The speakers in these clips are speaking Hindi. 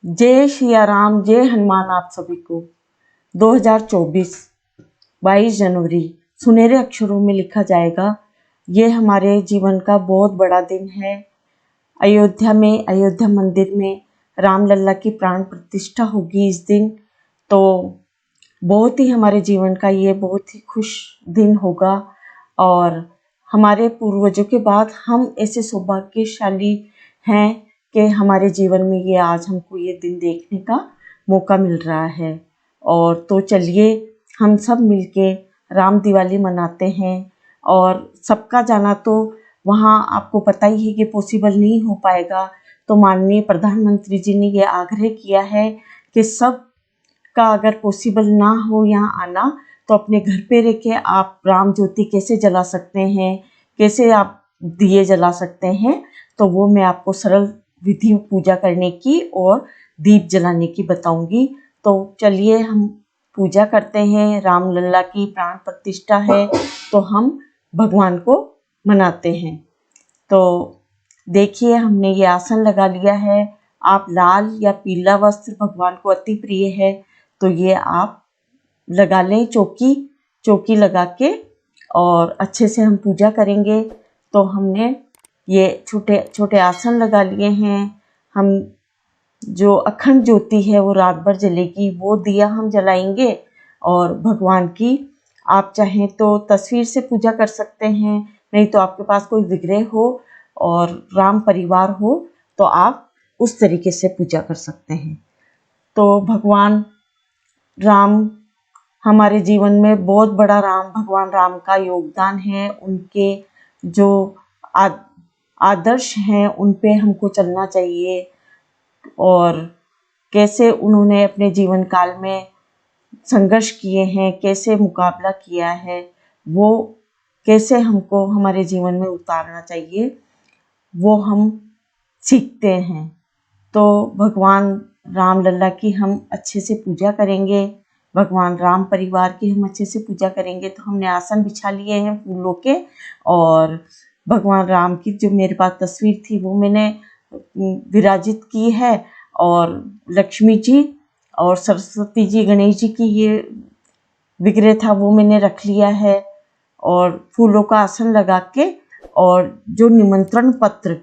जय सिया राम, जय हनुमान। आप सभी को 2024 22 जनवरी सुनहरे अक्षरों में लिखा जाएगा। ये हमारे जीवन का बहुत बड़ा दिन है। अयोध्या में, अयोध्या मंदिर में राम लल्ला की प्राण प्रतिष्ठा होगी इस दिन। तो बहुत ही हमारे जीवन का ये बहुत ही खुश दिन होगा और हमारे पूर्वजों के बाद हम ऐसे सौभाग्यशाली हैं कि हमारे जीवन में ये आज हमको ये दिन देखने का मौका मिल रहा है। और तो चलिए हम सब मिलके राम दिवाली मनाते हैं। और सबका जाना तो वहाँ आपको पता ही है कि पॉसिबल नहीं हो पाएगा। तो माननीय प्रधानमंत्री जी ने ये आग्रह किया है कि सब का अगर पॉसिबल ना हो यहाँ आना तो अपने घर पे रह के आप राम ज्योति कैसे जला सकते हैं, कैसे आप दिए जला सकते हैं, तो वो मैं आपको सरल विधि पूजा करने की और दीप जलाने की बताऊंगी। तो चलिए हम पूजा करते हैं। राम लल्ला की प्राण प्रतिष्ठा है तो हम भगवान को मनाते हैं। तो देखिए हमने ये आसन लगा लिया है। आप लाल या पीला वस्त्र भगवान को अति प्रिय है तो ये आप लगा लें। चौकी लगा के और अच्छे से हम पूजा करेंगे। तो हमने ये छोटे छोटे आसन लगा लिए हैं। हम जो अखंड ज्योति है वो रात भर जलेगी, वो दिया हम जलाएंगे। और भगवान की आप चाहें तो तस्वीर से पूजा कर सकते हैं, नहीं तो आपके पास कोई विग्रह हो और राम परिवार हो तो आप उस तरीके से पूजा कर सकते हैं। तो भगवान राम हमारे जीवन में बहुत बड़ा भगवान राम का योगदान है। उनके जो आदर्श हैं उन पे हमको चलना चाहिए और कैसे उन्होंने अपने जीवन काल में संघर्ष किए हैं, कैसे मुकाबला किया है, वो कैसे हमको हमारे जीवन में उतारना चाहिए, वो हम सीखते हैं। तो भगवान राम लल्ला की हम अच्छे से पूजा करेंगे, भगवान राम परिवार की हम अच्छे से पूजा करेंगे। तो हमने आसन बिछा लिए हैं फूलों के और भगवान राम की जो मेरे पास तस्वीर थी वो मैंने विराजित की है। और लक्ष्मी जी और सरस्वती जी, गणेश जी की ये विग्रह था वो मैंने रख लिया है। और फूलों का आसन लगा के और जो निमंत्रण पत्र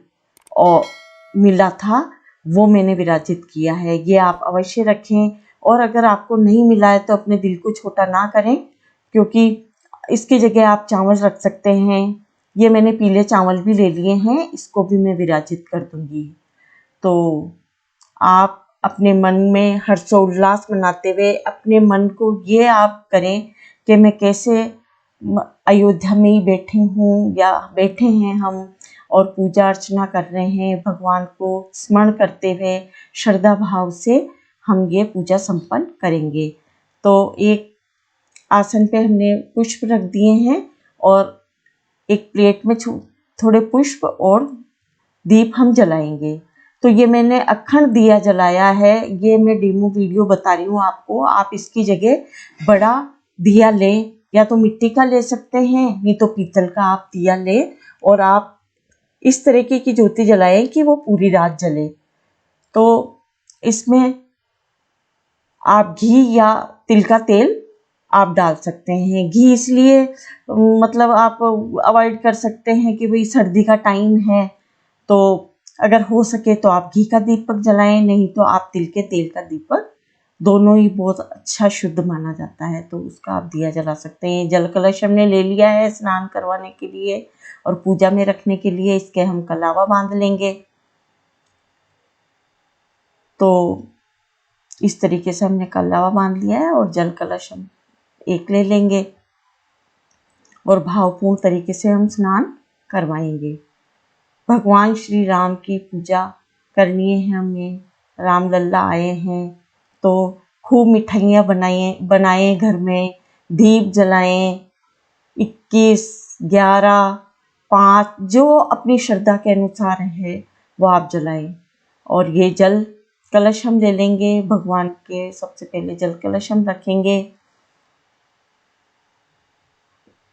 और मिला था वो मैंने विराजित किया है। ये आप अवश्य रखें। और अगर आपको नहीं मिला है तो अपने दिल को छोटा ना करें, क्योंकि इसकी जगह आप चावल रख सकते हैं। ये मैंने पीले चावल भी ले लिए हैं, इसको भी मैं विराजित कर दूंगी। तो आप अपने मन में हर्षोल्लास मनाते हुए अपने मन को ये आप करें कि मैं कैसे अयोध्या में ही बैठी हूँ या बैठे हैं हम और पूजा अर्चना कर रहे हैं। भगवान को स्मरण करते हुए श्रद्धा भाव से हम ये पूजा संपन्न करेंगे। तो एक आसन पे हमने पुष्प रख दिए हैं और एक प्लेट में थोड़े पुष्प और दीप हम जलाएंगे। तो ये मैंने अखंड दिया जलाया है। ये मैं डेमो वीडियो बता रही हूँ आपको। आप इसकी जगह बड़ा दिया लें, या तो मिट्टी का ले सकते हैं, नहीं तो पीतल का आप दिया लें और आप इस तरीके की ज्योति जलाएं कि वो पूरी रात जले। तो इसमें आप घी या तिल का तेल आप डाल सकते हैं। घी इसलिए मतलब आप अवॉइड कर सकते हैं कि भाई सर्दी का टाइम है, तो अगर हो सके तो आप घी का दीपक जलाएं, नहीं तो आप तिल के तेल का दीपक, दोनों ही बहुत अच्छा शुद्ध माना जाता है, तो उसका आप दिया जला सकते हैं। जल कलश हमने ले लिया है स्नान करवाने के लिए और पूजा में रखने के लिए। इसके हम कलावा बांध लेंगे। तो इस तरीके से हमने कलावा बांध लिया है और जल कलश हम एक ले लेंगे और भावपूर्ण तरीके से हम स्नान करवाएंगे। भगवान श्री राम की पूजा करनी है हमें। राम लल्ला आए हैं तो खूब मिठाइयाँ बनाएं घर में, दीप जलाएं। 21, 11, 5 जो अपनी श्रद्धा के अनुसार है वो आप जलाएं। और ये जल कलश हम ले लेंगे। भगवान के सबसे पहले जल कलश हम रखेंगे।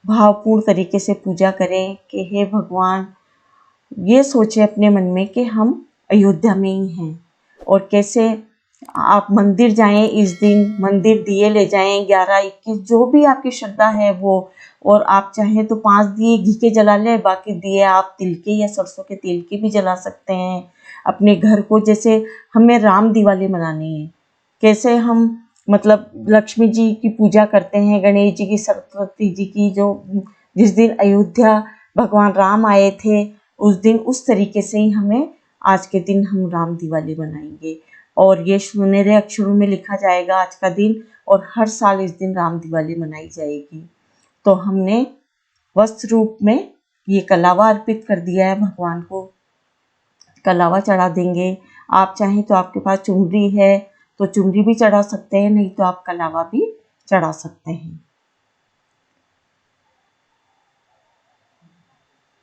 भावपूर्ण तरीके से पूजा करें कि हे भगवान, ये सोचे अपने मन में कि हम अयोध्या में ही हैं और कैसे आप मंदिर जाएं इस दिन, मंदिर दिए ले जाएं 11-21 जो भी आपकी श्रद्धा है वो। और आप चाहें तो 5 दिए घी के जला लें, बाकी दिए आप तिल के या सरसों के तेल के भी जला सकते हैं। अपने घर को, जैसे हमें राम दिवाली मनानी है, कैसे हम मतलब लक्ष्मी जी की पूजा करते हैं, गणेश जी की, सरस्वती जी की, जो जिस दिन अयोध्या भगवान राम आए थे उस दिन, उस तरीके से ही हमें आज के दिन हम राम दिवाली मनाएंगे। और ये सुनहरे अक्षरों में लिखा जाएगा आज का दिन, और हर साल इस दिन राम दिवाली मनाई जाएगी। तो हमने वस्त्र रूप में ये कलावा अर्पित कर दिया है भगवान को, कलावा चढ़ा देंगे। आप चाहें तो, आपके पास चुनरी है तो चुनरी भी चढ़ा सकते हैं, नहीं तो आप कलावा भी चढ़ा सकते हैं।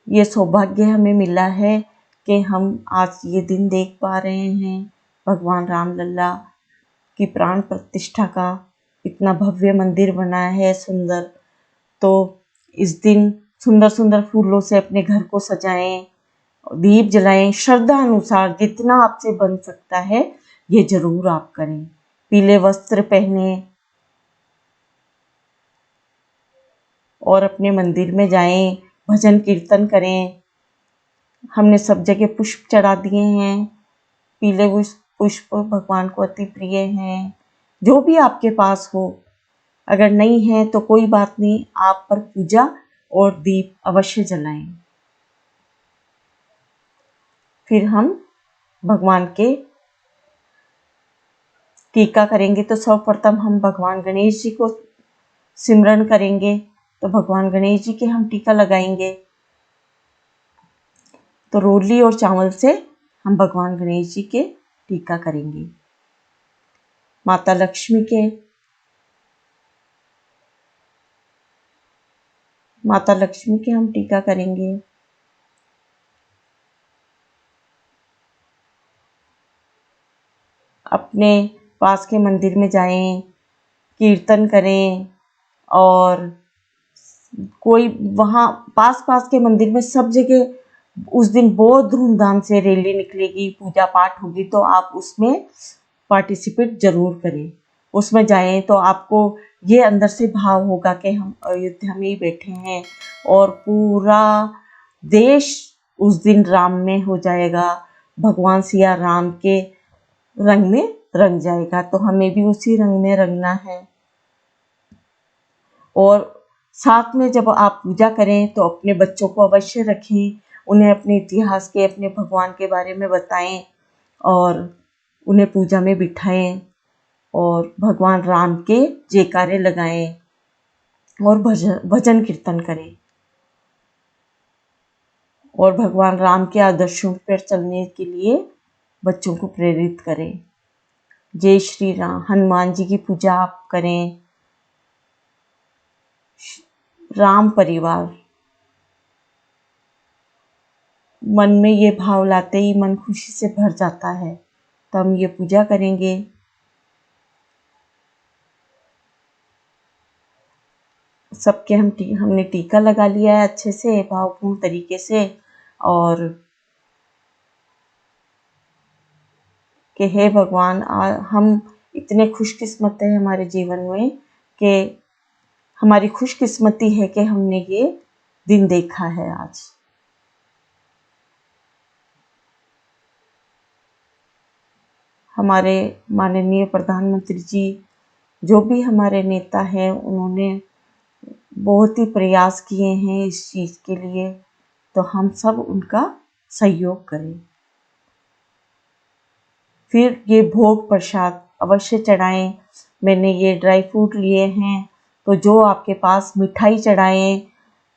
ये सौभाग्य हमें मिला है कि हम आज ये दिन देख पा रहे हैं भगवान राम लल्ला की प्राण प्रतिष्ठा का। इतना भव्य मंदिर बना है सुंदर। तो इस दिन सुंदर सुंदर फूलों से अपने घर को सजाएं, दीप जलाएं, श्रद्धा अनुसार जितना आपसे बन सकता है ये जरूर आप करें। पीले वस्त्र पहने और अपने मंदिर में जाएं, भजन कीर्तन करें। हमने सब जगह पुष्प चढ़ा दिए हैं, पीले पुष्प भगवान को अति प्रिय हैं। जो भी आपके पास हो, अगर नहीं है तो कोई बात नहीं, आप पर पूजा और दीप अवश्य जलाएं। फिर हम भगवान के टीका करेंगे। तो सर्वप्रथम हम भगवान गणेश जी को सिमरन करेंगे। तो भगवान गणेश जी के हम टीका लगाएंगे। तो रोली और चावल से हम भगवान गणेश जी के टीका करेंगे। माता लक्ष्मी के हम टीका करेंगे। अपने पास के मंदिर में जाएं, कीर्तन करें। और कोई वहाँ पास पास के मंदिर में सब जगह उस दिन बहुत धूमधाम से रैली निकलेगी, पूजा पाठ होगी, तो आप उसमें पार्टिसिपेट जरूर करें। उसमें जाएं तो आपको ये अंदर से भाव होगा कि हम अयोध्या में ही बैठे हैं और पूरा देश उस दिन राम में हो जाएगा, भगवान सिया राम के रंग में रंग जाएगा। तो हमें भी उसी रंग में रंगना है। और साथ में जब आप पूजा करें तो अपने बच्चों को अवश्य रखें, उन्हें अपने इतिहास के, अपने भगवान के बारे में बताएं और उन्हें पूजा में बिठाएं और भगवान राम के जयकारे लगाएं और भजन कीर्तन करें और भगवान राम के आदर्शों पर चलने के लिए बच्चों को प्रेरित करें। जय श्री राम। हनुमान जी की पूजा आप करें। राम परिवार, मन में ये भाव लाते ही मन खुशी से भर जाता है। तो हम ये पूजा करेंगे। सबके हमने टीका लगा लिया है अच्छे से, भावपूर्ण तरीके से। और कि हे भगवान, हम इतने खुशकिस्मत हैं हमारे जीवन में कि हमारी खुशकिस्मती है कि हमने ये दिन देखा है आज। हमारे माननीय प्रधानमंत्री जी, जो भी हमारे नेता हैं, उन्होंने बहुत ही प्रयास किए हैं इस चीज़ के लिए। तो हम सब उनका सहयोग करें। फिर ये भोग प्रसाद अवश्य चढ़ाएं। मैंने ये ड्राई फ्रूट लिए हैं, तो जो आपके पास मिठाई चढ़ाएं,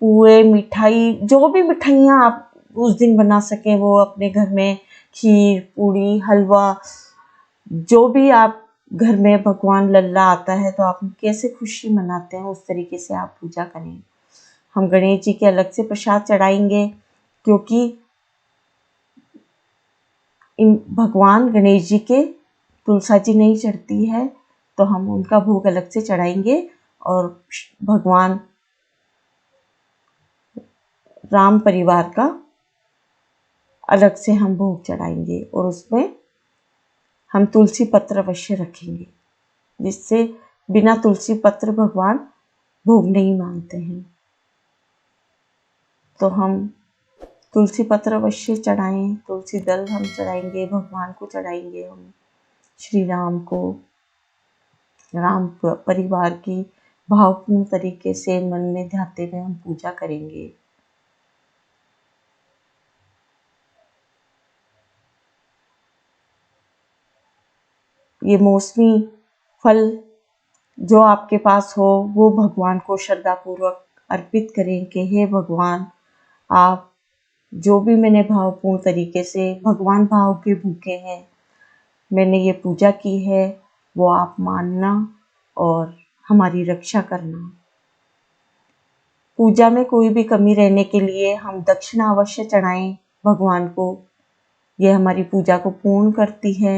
पुए, मिठाई, जो भी मिठाइयाँ आप उस दिन बना सकें वो अपने घर में, खीर, पूड़ी, हलवा, जो भी आप घर में, भगवान लल्ला आता है तो आप कैसे खुशी मनाते हैं उस तरीके से आप पूजा करें। हम गणेश जी के अलग से प्रसाद चढ़ाएंगे, क्योंकि इन भगवान गणेश जी के तुलसा जी नहीं चढ़ती है, तो हम उनका भोग अलग से चढ़ाएंगे। और भगवान राम परिवार का अलग से हम भोग चढ़ाएंगे और उसमें हम तुलसी पत्र अवश्य रखेंगे, जिससे बिना तुलसी पत्र भगवान भोग नहीं मांगते हैं। तो हम तुलसी पत्र अवश्य चढ़ाएं, तुलसी दल हम चढ़ाएंगे, भगवान को चढ़ाएंगे, हम श्री राम को, राम परिवार की भावपूर्ण तरीके से मन में ध्याते हुए हम पूजा करेंगे। ये मौसमी फल जो आपके पास हो वो भगवान को श्रद्धापूर्वक अर्पित करें कि हे भगवान, आप जो भी मैंने भावपूर्ण तरीके से भगवान भाव के भूखे हैं, मैंने ये पूजा की है, वो आप मानना और हमारी रक्षा करना। पूजा में कोई भी कमी रहने के लिए हम दक्षिणा अवश्य चढ़ाएं भगवान को। ये हमारी पूजा को पूर्ण करती है।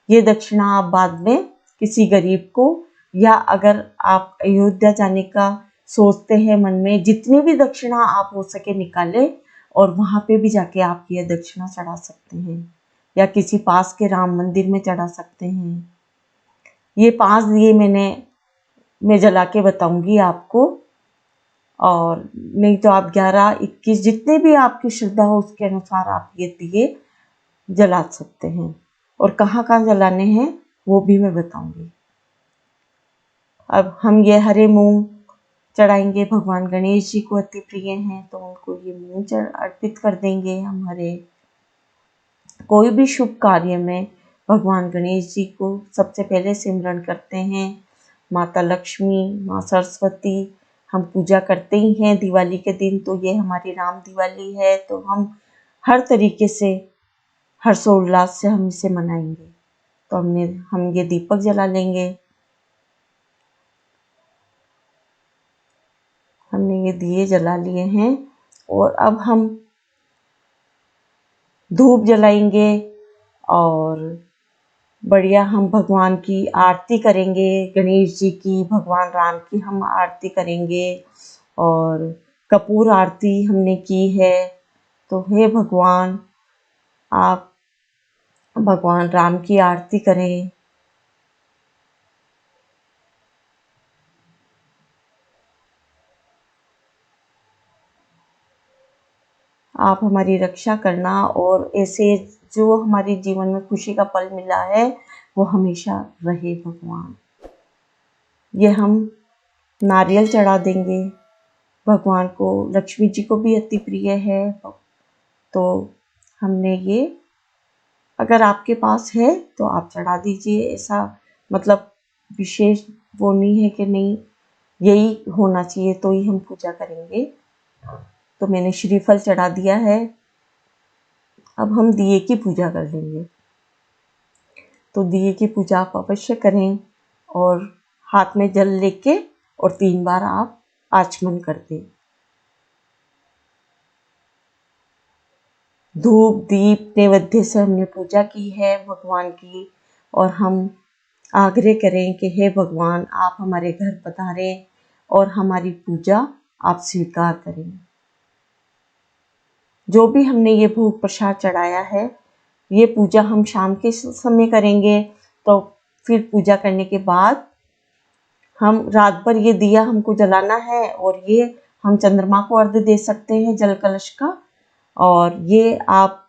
ये दक्षिणा आप बाद में किसी गरीब को, या अगर आप अयोध्या जाने का सोचते हैं मन में, जितनी भी दक्षिणा आप हो सके निकालें और वहाँ पे भी जाके आप ये दक्षिणा चढ़ा सकते हैं, या किसी पास के राम मंदिर में चढ़ा सकते हैं। ये 5 दिए मैं जला के बताऊंगी आपको, और नहीं तो आप 11, 21 जितने भी आपकी श्रद्धा हो उसके अनुसार आप ये दिए जला सकते हैं। और कहाँ कहाँ जलाने हैं वो भी मैं बताऊंगी। अब हम ये हरे मूंग चढ़ाएंगे, भगवान गणेश जी को अति प्रिय हैं, तो उनको ये मूंग अर्पित कर देंगे हम हरे। कोई भी शुभ कार्य में भगवान गणेश जी को सबसे पहले सिमरन करते हैं। माता लक्ष्मी, माँ सरस्वती हम पूजा करते ही हैं दिवाली के दिन। तो ये हमारी राम दिवाली है, तो हम हर तरीके से हर्षोल्लास से हम इसे मनाएंगे। तो हम ये दीपक जला लेंगे। हमने ये दिए जला लिए हैं, और अब हम धूप जलाएंगे और बढ़िया हम भगवान की आरती करेंगे। गणेश जी की, भगवान राम की हम आरती करेंगे, और कपूर आरती हमने की है। तो हे भगवान, आप भगवान राम की आरती करें। आप हमारी रक्षा करना, और ऐसे जो हमारे जीवन में खुशी का पल मिला है वो हमेशा रहे भगवान। ये हम नारियल चढ़ा देंगे भगवान को। लक्ष्मी जी को भी अति प्रिय है, तो हमने ये, अगर आपके पास है तो आप चढ़ा दीजिए। ऐसा मतलब विशेष वो नहीं है कि नहीं यही होना चाहिए तो ही हम पूजा करेंगे। तो मैंने श्रीफल चढ़ा दिया है। अब हम दिए की पूजा कर लेंगे। तो दिए की पूजा आप अवश्य करें, और हाथ में जल लेके और 3 बार आप आचमन कर दें। धूप दीप नैवेद्य से हमने पूजा की है भगवान की, और हम आग्रह करें कि हे भगवान, आप हमारे घर पधारें और हमारी पूजा आप स्वीकार करें। जो भी हमने ये भोग प्रसाद चढ़ाया है, ये पूजा हम शाम के समय करेंगे। तो फिर पूजा करने के बाद हम रात भर ये दिया हमको जलाना है, और ये हम चंद्रमा को अर्घ्य दे सकते हैं जल कलश का, और ये आप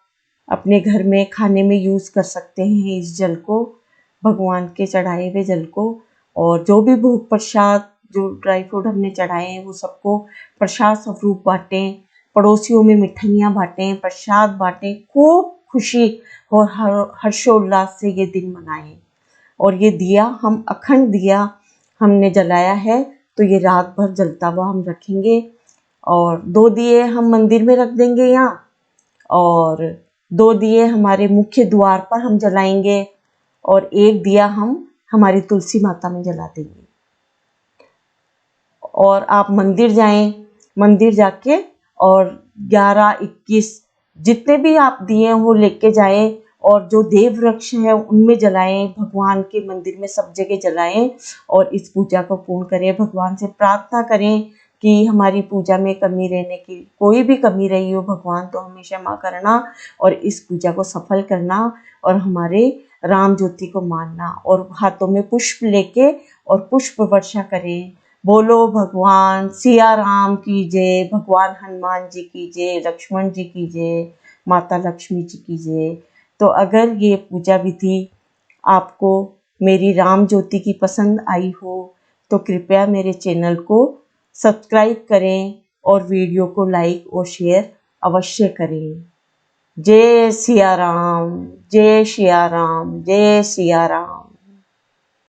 अपने घर में खाने में यूज़ कर सकते हैं इस जल को, भगवान के चढ़ाए हुए जल को। और जो भी भोग प्रसाद, जो ड्राई फ्रूट हमने चढ़ाए हैं वो सबको प्रसाद स्वरूप बांटें, पड़ोसियों में मिठाइयाँ बांटें, प्रसाद बांटें, खूब खुशी और हर्षोल्लास से ये दिन मनाएं। और ये दिया हम अखंड दिया हमने जलाया है, तो ये रात भर जलता हुआ हम रखेंगे। और 2 दिए हम मंदिर में रख देंगे यहाँ, और 2 दिए हमारे मुख्य द्वार पर हम जलाएंगे, और 1 दिया हम हमारी तुलसी माता में जला देंगे। और आप मंदिर जाएं, मंदिर जाके और 11, 21 जितने भी आप दिए हैं वो लेके जाएं, और जो देव वृक्ष है उनमें जलाएं, भगवान के मंदिर में सब जगह जलाएं, और इस पूजा को पूर्ण करें। भगवान से प्रार्थना करें कि हमारी पूजा में कमी रहने की, कोई भी कमी रही हो भगवान तो हमें क्षमा करना, और इस पूजा को सफल करना, और हमारे राम ज्योति को मानना और हाथों में पुष्प लेके और पुष्प वर्षा करें। बोलो भगवान सिया राम की जय, भगवान हनुमान जी की जय, लक्ष्मण जी की जय, माता लक्ष्मी जी की जय। तो अगर ये पूजा विधि आपको मेरी राम ज्योति की पसंद आई हो तो कृपया मेरे चैनल को सब्सक्राइब करें और वीडियो को लाइक और शेयर अवश्य करें। जय सिया राम, जय सिया राम, जय सिया राम।